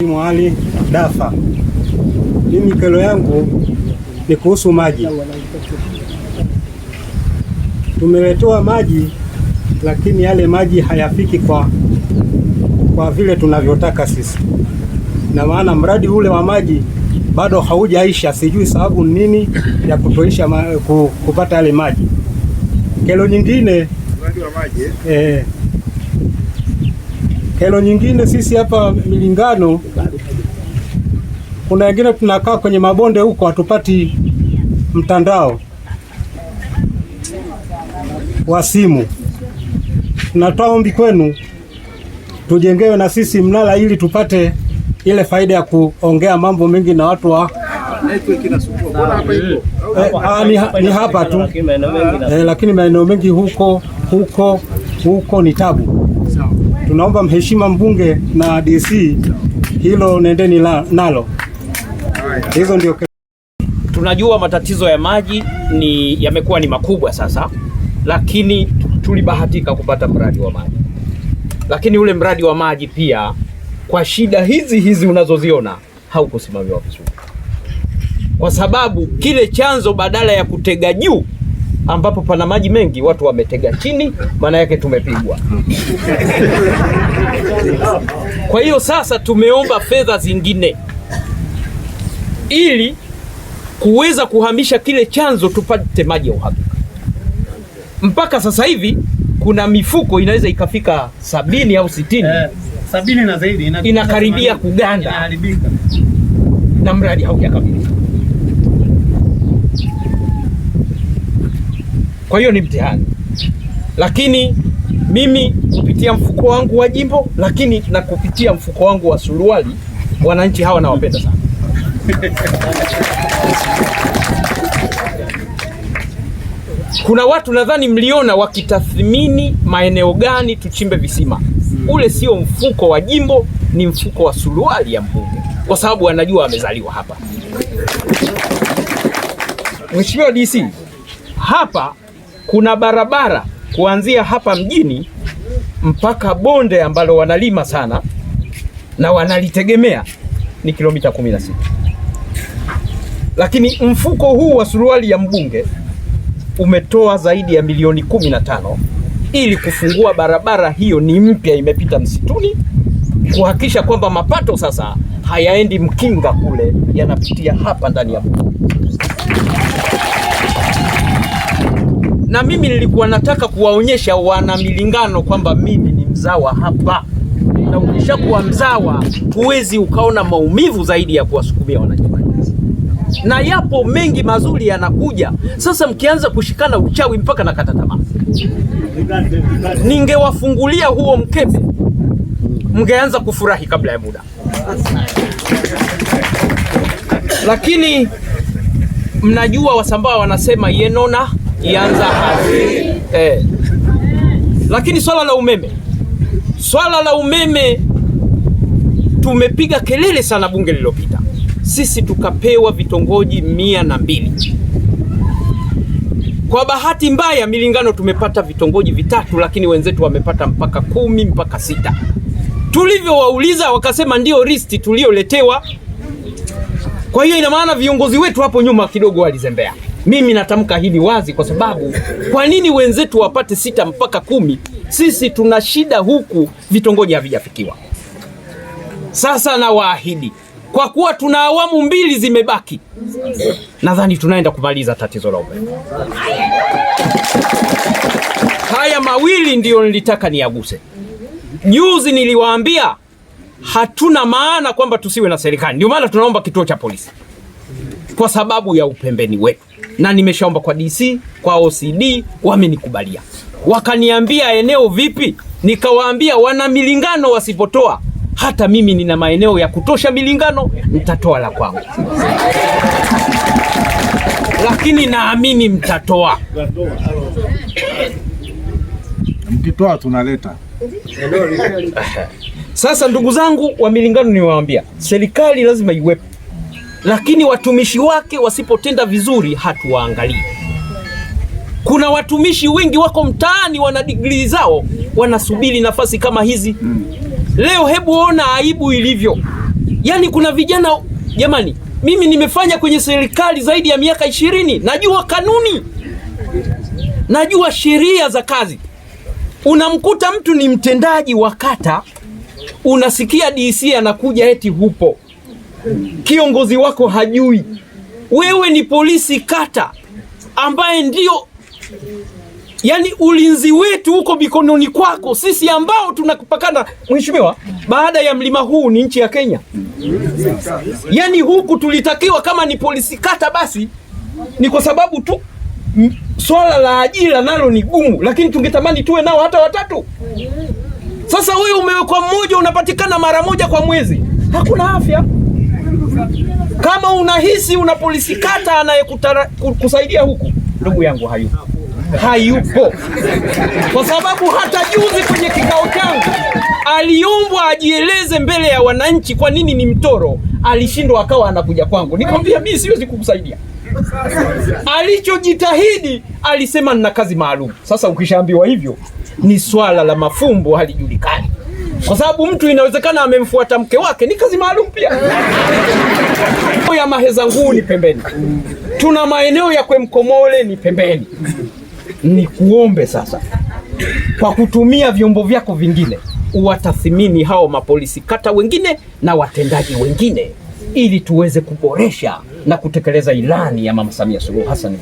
Mwali Dafa. Mimi kero yangu ni kuhusu maji. Tumeletewa maji lakini yale maji hayafiki kwa vile tunavyotaka sisi. Na maana mradi ule wa maji bado haujaisha, sijui sababu nini ya kutoisha kupata yale maji. Kero nyingine mradi wa maji kero nyingine, sisi hapa Milingano kuna wengine tunakaa kwenye mabonde huko, hatupati mtandao wa simu. Tunatoa ombi kwenu tujengewe na sisi mnala ili tupate ile faida ya kuongea mambo mengi na watu wa ni hapa tu lakini maeneo mengi huko ni tabu. Tunaomba mheshimiwa mbunge na DC hilo nendeni nalo. Hizo ndio tunajua matatizo ya maji yamekuwa ni makubwa sasa, lakini tulibahatika kupata mradi wa maji. Lakini ule mradi wa maji pia kwa shida hizi unazoziona haukusimamiwa vizuri, kwa sababu kile chanzo badala ya kutega juu ambapo pana maji mengi, watu wametega chini, maana yake tumepigwa. Kwa hiyo sasa tumeomba fedha zingine ili kuweza kuhamisha kile chanzo tupate maji ya uhakika. Mpaka sasa hivi kuna mifuko inaweza ikafika 70 au 60, 70 na zaidi, inakaribia kuganda na mradi haujakamilika. Kwa hiyo ni mtihani, lakini mimi kupitia mfuko wangu wa jimbo, lakini na kupitia mfuko wangu wa suruali, wananchi hawa nawapenda sana. Kuna watu nadhani mliona wakitathmini maeneo gani tuchimbe visima. Ule sio mfuko wa jimbo, ni mfuko wa suruali ya mbunge, kwa sababu anajua amezaliwa hapa. Mheshimiwa DC, hapa kuna barabara kuanzia hapa mjini mpaka bonde ambalo wanalima sana na wanalitegemea ni kilomita 16. Lakini mfuko huu wa suruali ya mbunge umetoa zaidi ya milioni 15 ili kufungua barabara hiyo, ni mpya, imepita msituni, kuhakikisha kwamba mapato sasa hayaendi Mkinga kule, yanapitia hapa ndani ya Bunge. Na mimi nilikuwa nataka kuwaonyesha wana Milingano kwamba mimi ni mzawa hapa, na ukishakuwa mzawa huwezi ukaona maumivu zaidi ya kuwasukumia wananchi. Na yapo mengi mazuri yanakuja. Sasa mkianza kushikana uchawi mpaka nakata tamaa. Ningewafungulia huo mkebe, mngeanza kufurahi kabla ya muda. Lakini mnajua Wasambaa wanasema yenona ianza hazi. Lakini swala la umeme tumepiga kelele sana bunge lililopita. Sisi tukapewa vitongoji 102. Kwa bahati mbaya Milingano tumepata vitongoji 3, lakini wenzetu wamepata mpaka 10 mpaka 6. Tulivyowauliza wakasema ndio listi tulioletewa. Kwa hiyo ina maana viongozi wetu hapo nyuma kidogo walizembea. Mimi natamka hili wazi, kwa sababu kwa nini wenzetu wapate 6 mpaka 10? Sisi tuna shida huku, vitongoji havijafikiwa. Sasa na waahidi, kwa kuwa tuna awamu 2 zimebaki, nadhani tunaenda kumaliza tatizo la umeme. Haya mawili ndiyo nilitaka niaguse. Juzi niliwaambia hatuna maana kwamba tusiwe na serikali, ndio maana tunaomba kituo cha polisi kwa sababu ya upembeni wetu, na nimeshaomba kwa DC, kwa OCD, wamenikubalia. Wakaniambia eneo vipi? Nikawaambia wana Milingano wasipotoa, hata mimi nina maeneo ya kutosha Milingano, nitatoa la kwangu. Lakini naamini mtatoa. Mkitoa tunaleta. Sasa ndugu zangu wa Milingano, niwaambia serikali lazima iwepo, lakini watumishi wake wasipotenda vizuri hatuwaangalii. Kuna watumishi wengi wako mtaani wana degree zao, wanasubiri nafasi kama hizi. Leo hebu ona aibu ilivyo. Yaani kuna vijana, jamani, mimi nimefanya kwenye serikali zaidi ya miaka 20, najua kanuni, najua sheria za kazi. Unamkuta mtu ni mtendaji wa kata, unasikia DC anakuja eti hupo, kiongozi wako hajui. Wewe ni polisi kata ambaye ndio yani ulinzi wetu huko mikononi kwako, sisi ambao tunakupakana. Mheshimiwa, baada ya mlima huu ni nchi ya Kenya. Yani huku tulitakiwa kama ni polisi kata, basi ni kwa sababu tu swala la ajira nalo ni gumu, lakini tungetamani tuwe nao hata watatu. Sasa wewe umewekwa mmoja, unapatikana mara moja kwa mwezi, hakuna afya. Kama unahisi una polisi kata anayekusaidia huku, ndugu yangu, hayupo. Kwa sababu hata juzi kwenye kikao changu aliombwa ajieleze mbele ya wananchi kwa nini ni mtoro, alishindwa, akawa anakuja kwangu. Nikamwambia mimi siwezi kukusaidia. Alichojitahidi alisema nina kazi maalum. Sasa ukishaambiwa hivyo, ni swala la mafumbo halijulikani. Kwa sababu mtu inawezekana amemfuata mke wake, ni kazi maalum pia. Ya Maheza Nguu ni pembeni, tuna maeneo ya Kwemkomole ni pembeni. Ni kuombe sasa, kwa kutumia vyombo vyako vingine, uwatathmini hao mapolisi kata wengine na watendaji wengine, ili tuweze kuboresha na kutekeleza ilani ya Mama Samia Suluhu Hassan.